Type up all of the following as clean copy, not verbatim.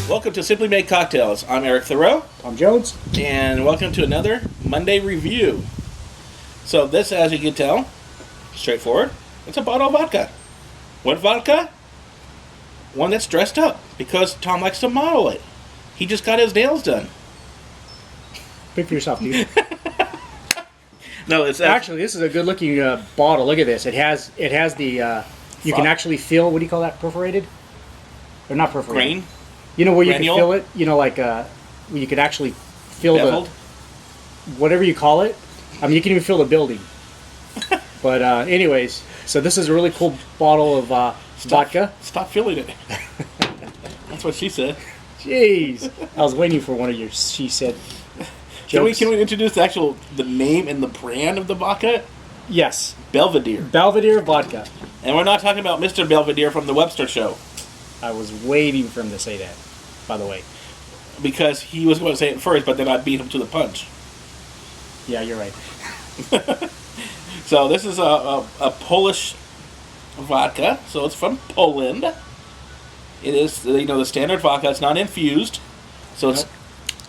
Welcome to Simply Made Cocktails. I'm Eric Thurow. I'm Jones. And welcome to another Monday review. So this, as you can tell, straightforward. It's a bottle of vodka. What vodka? One that's dressed up, because Tom likes to model it. He just got his nails done. Pick for yourself, dude. No, it's actually, this is a good looking bottle. Look at this. It has the you can actually feel, what do you call that, perforated? Or not perforated. Grain? You know where you Granule? can feel it? You know, like where you can actually feel Beveled? whatever you call it. I mean, you can even feel the building. But anyways, so this is a really cool bottle of vodka. Stop feeling it. That's what she said. Jeez. I was waiting for one of your she said jokes. Can we introduce the name and the brand of the vodka? Yes. Belvedere. Belvedere Vodka. And we're not talking about Mr. Belvedere from the Webster Show. I was waiting for him to say that, by the way. Because he was going to say it first, but then I beat him to the punch. Yeah, you're right. So this is a Polish vodka. So it's from Poland. It is, the standard vodka. It's not infused. So it's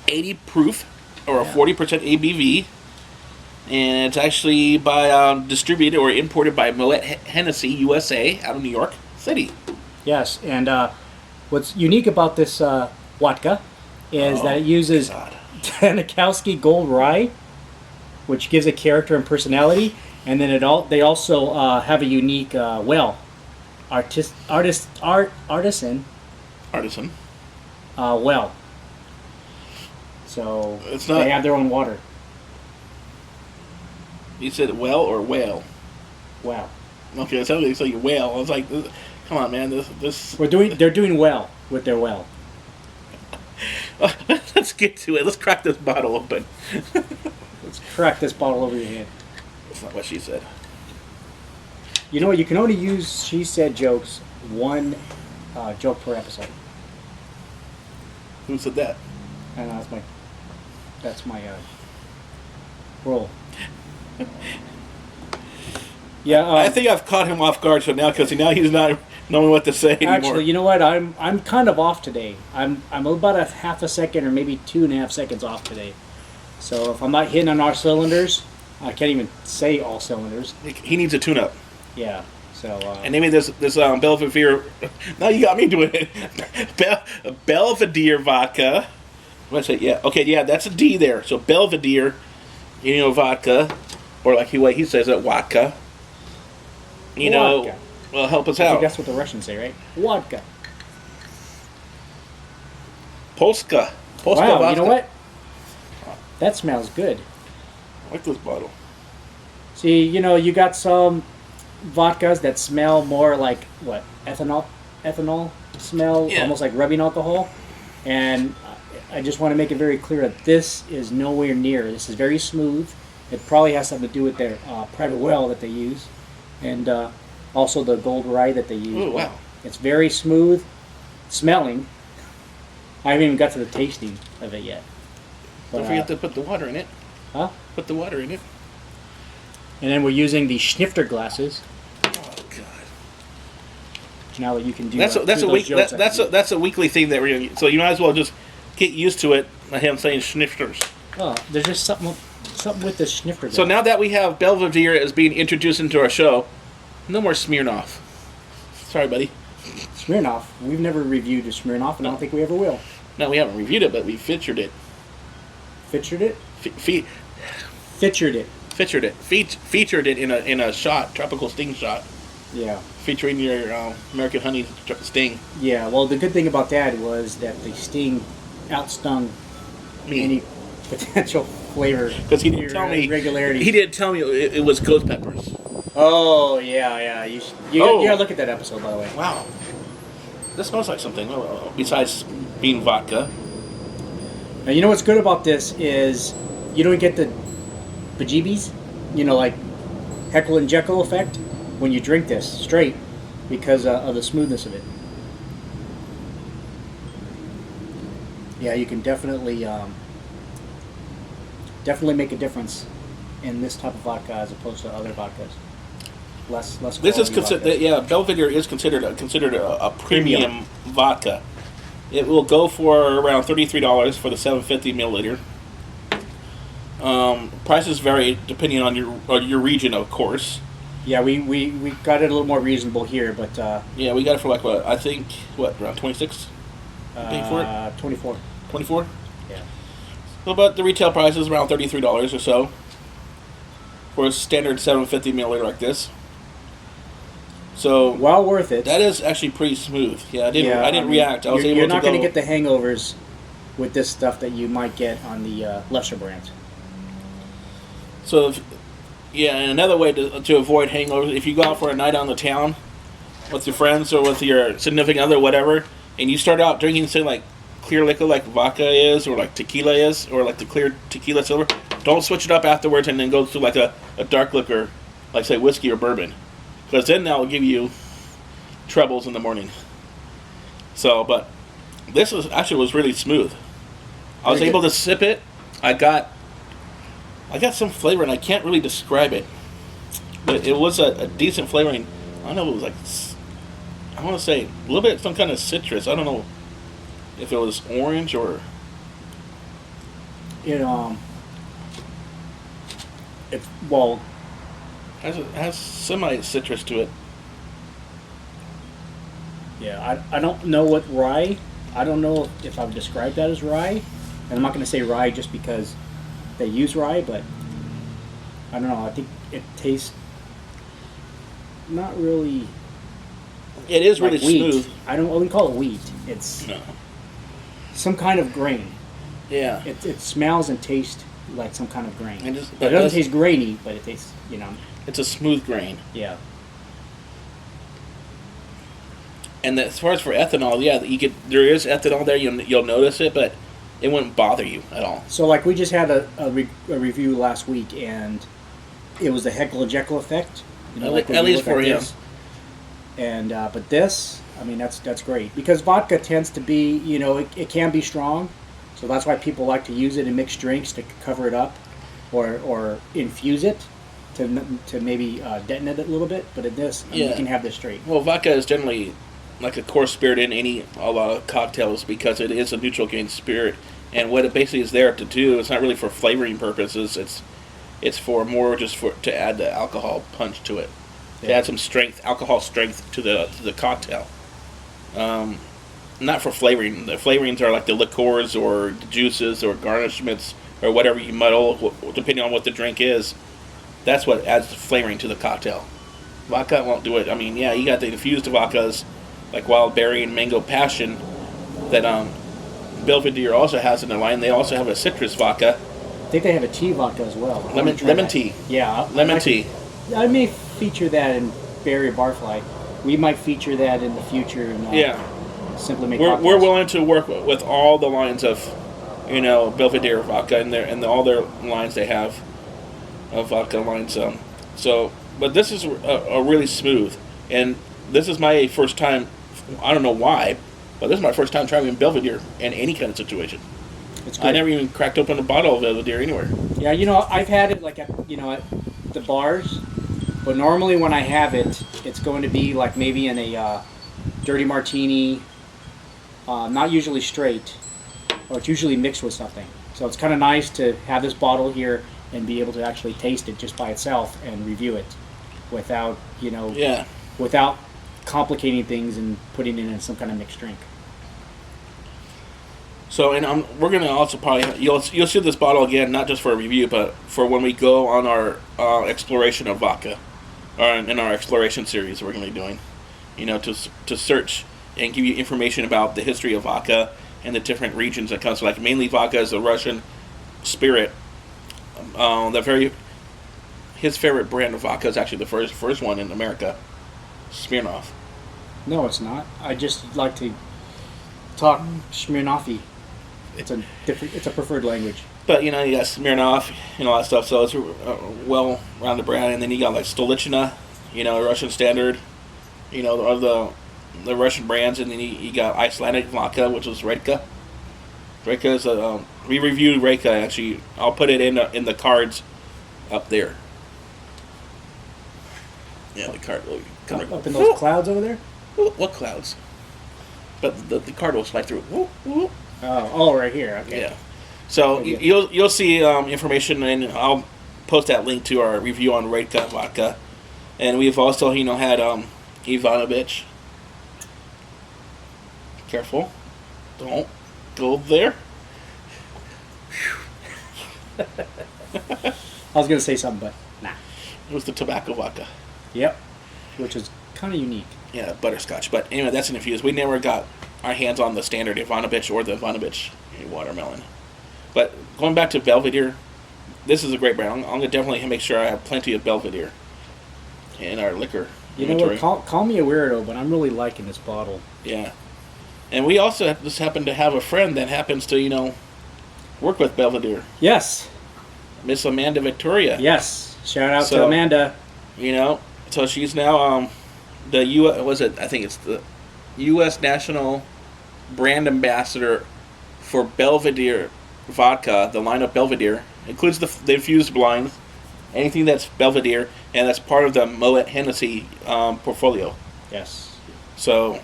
80 proof, or a 40% ABV. And it's actually distributed or imported by Moet Hennessy USA out of New York City. Yes, and what's unique about this vodka is that it uses Tanikowski Gold Rye, which gives a character and personality, and then they also have a unique artisan well. So they have their own water. You said well or whale? Wow. Okay, it sounded like you said whale. I was like, come on, man, this. They're doing well with their well. Let's get to it. Let's crack this bottle open. Let's crack this bottle over your head. That's not what she said. You know what? You can only use she said jokes, one joke per episode. Who said that? And that's my role. Yeah, I think I've caught him off guard. So now, because now he's not knowing what to say anymore. Actually, you know what? I'm kind of off today. I'm about a half a second or maybe 2.5 seconds off today. So if I'm not hitting on all cylinders, I can't even say all cylinders. He needs a tune-up. Yeah. So. And they made this Belvedere. Now you got me doing it. Belvedere vodka. What did I say? Yeah. Okay. Yeah, that's a D there. So Belvedere, vodka, or like he says it, vodka. Well, help us I out. think that's what the Russians say, right? Vodka. Polska. Wow, vodka. you know what? That smells good. I like this bottle. See, you got some vodkas that smell more like, what, ethanol smell, almost like rubbing alcohol. And I just want to make it very clear that this is nowhere near. This is very smooth. It probably has something to do with their private well that they use. And also the gold rye that they use. Oh, wow. It's very smooth smelling. I haven't even got to the tasting of it yet. Don't forget to put the water in it. Huh? Put the water in it. And then we're using the snifter glasses. Oh God! Now that you can do that's a weekly thing that we're doing. So you might as well just get used to it. Him saying snifters. Oh, there's just something with the snifter glass. So now that we have Belvedere as being introduced into our show, no more Smirnoff. Sorry, buddy. Smirnoff. We've never reviewed a Smirnoff, and I don't think we ever will. No, we haven't reviewed it, but we featured it. Featured it? Featured it. Featured it in a shot, tropical sting shot. Yeah. Featuring your American Honey Sting. Yeah. Well, the good thing about that was that the Sting outstung any potential flavor. Because he didn't tell me irregularities. He didn't tell me it was ghost peppers. Oh yeah. You gotta look at that episode, by the way. Wow. This smells like something besides being vodka. Now, you know what's good about this is you don't get the bejeebies, like Heckle and Jekyll effect when you drink this straight because of the smoothness of it. Yeah, you can definitely make a difference in this type of vodka as opposed to other vodkas? Less. This is quality considered. vodkas. Yeah, Belvedere is considered a premium vodka. It will go for around $33 for the 750 milliliter. Prices vary depending on your region, of course. Yeah, we got it a little more reasonable here, but Yeah, we got it for like what I think around 26. Paying for it? 24. 24. Yeah. So, but the retail price is around $33 or so for a standard 750 milliliter like this. So Well worth it. that is actually pretty smooth. Yeah, I didn't react. I was able to You're not go. going to get the hangovers with this stuff that you might get on the lesser brands. So, and another way to avoid hangovers, if you go out for a night on the town with your friends or with your significant other, whatever, and you start out drinking, say, like clear liquor like vodka is, or like tequila is, or like the clear tequila silver, don't switch it up afterwards and then go to like a dark liquor, like, say, whiskey or bourbon. Because then that will give you troubles in the morning. So, but this was really smooth. I was able to sip it. I got some flavor, and I can't really describe it. But it was a decent flavoring. I don't know if it was like, I want to say a little bit some kind of citrus. I don't know if it was orange or... It has semi-citrus to it. Yeah, I don't know what rye. I don't know if I would describe that as rye. And I'm not going to say rye just because they use rye, but I don't know. I think it tastes not really. It is like really wheat. smooth. I wouldn't call it wheat. It's some kind of grain. Yeah. It smells and tastes like some kind of grain. It But doesn't taste grainy, but it tastes, It's a smooth grain. Yeah. And as far as for ethanol, there is ethanol there. You'll notice it, but it wouldn't bother you at all. So, like, we just had a review last week, and it was the Heckle Jekyll effect. At least for him. And but this, I mean, that's great because vodka tends to be, it can be strong, so that's why people like to use it in mixed drinks to cover it up, or infuse it to maybe detonate it a little bit. But in this, you can have this straight. Well, vodka is generally like a core spirit in a lot of cocktails because it is a neutral grain spirit, and what it basically is there to do, it's not really for flavoring purposes. It's for more just to add the alcohol punch to it, to add some alcohol strength to the cocktail. Not for flavoring. The flavorings are like the liqueurs or the juices or garnishments or whatever you muddle, depending on what the drink is. That's what adds flavoring to the cocktail. Vodka won't do it. I mean, you got the infused vodkas like Wild Berry and Mango Passion that Belvedere also has in their line. They also have a citrus vodka. I think they have a tea vodka as well. Lemon tea. Yeah. Lemon tea. I may feature that in Berry Barfly. We might feature that in the future. Simply make cocktails. We're willing to work with all the lines of, Belvedere vodka and all their lines they have of vodka lines. But this is a really smooth, and this is my first time. I don't know why, but this is my first time trying Belvedere in any kind of situation. I never even cracked open a bottle of Belvedere anywhere. Yeah, I've had it like at the bars, but normally when I have it, it's going to be like maybe in a dirty martini, not usually straight, or it's usually mixed with something. So it's kind of nice to have this bottle here and be able to actually taste it just by itself and review it without without complicating things and putting it in some kind of mixed drink. So, and we're going to also probably, you'll see this bottle again, not just for a review, but for when we go on our exploration of vodka, or in our exploration series we're going to be doing, to search and give you information about the history of vodka and the different regions that comes. Like mainly vodka is a Russian spirit. His favorite brand of vodka is actually the first one in America, Smirnoff. No, it's not. I just like to talk Smirnoffi. It's a preferred language. But you got Smirnoff and all that stuff, so it's a well-rounded brand. And then you got like Stolichina, a Russian standard, of the Russian brands, and then you got Icelandic vodka, which is Redka. Redka is we reviewed Redka actually. I'll put it in the cards up there. Yeah, the card will come Up in those clouds over there? What clouds? But the card will slide through. Whoop, whoop. Oh, right here. Okay. Yeah. So you'll see information, and I'll post that link to our review on Vodka Vodka, and we've also had Ivanovich. Careful, don't go there. I was gonna say something, but nah. It was the tobacco vodka. Yep. Which is kind of unique. Yeah, butterscotch. But anyway, that's an infused. We never got our hands on the standard Ivanovich or the Ivanovich watermelon. But going back to Belvedere, this is a great brand. I'm going to definitely make sure I have plenty of Belvedere in our liquor inventory. Know what? Call me a weirdo, but I'm really liking this bottle. Yeah. And we also just happen to have a friend that happens to, work with Belvedere. Yes. Miss Amanda Victoria. Yes. Shout out to Amanda. So she's now the U.S. National Brand Ambassador for Belvedere Vodka. The line of Belvedere includes the infused blinds, anything that's Belvedere, and that's part of the Moet Hennessy portfolio. Yes. So,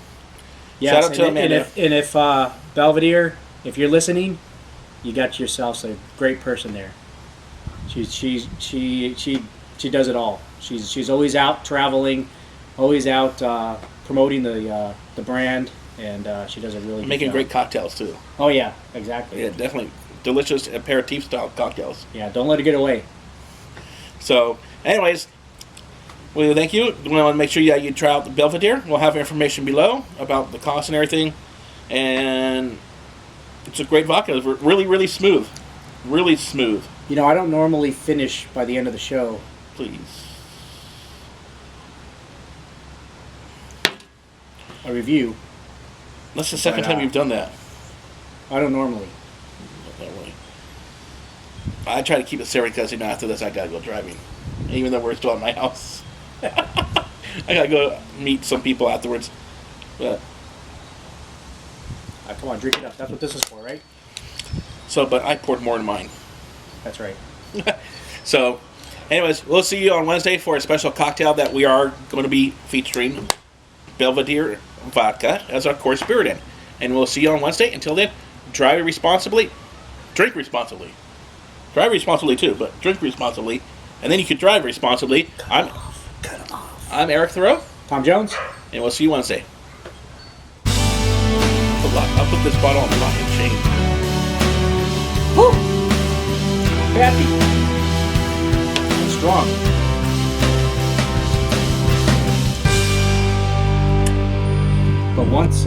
yes, shout out to Amanda. And if Belvedere, if you're listening, you got yourself a great person there. She does it all. She's always out traveling, always out promoting the brand, and she does a really making good job. great cocktails too. Oh yeah, exactly. Yeah, definitely delicious aperitif style cocktails. Yeah, don't let it get away. So, anyways, well, thank you. We want to make sure you try out the Belvedere. We'll have information below about the cost and everything, and it's a great vodka. It's really, really smooth. Really smooth. I don't normally finish by the end of the show. Please. A review. That's the second time you've done that. I don't normally. Not that way. I try to keep it serious because after this I gotta go driving, even though we're still at my house. I gotta go meet some people afterwards. But come on, drink it up. That's what this is for, right? but I poured more in mine. That's right. So, anyways, we'll see you on Wednesday for a special cocktail that we are going to be featuring Belvedere Vodka as our core spirit in. And we'll see you on Wednesday. Until then, drive responsibly, drink responsibly. Drive responsibly too, but drink responsibly. And then you can drive responsibly. Cut off. I'm Eric Thurow. Tom Jones. And we'll see you Wednesday. I'll put this bottle on the lock and chain. Woo! Happy. And strong. But once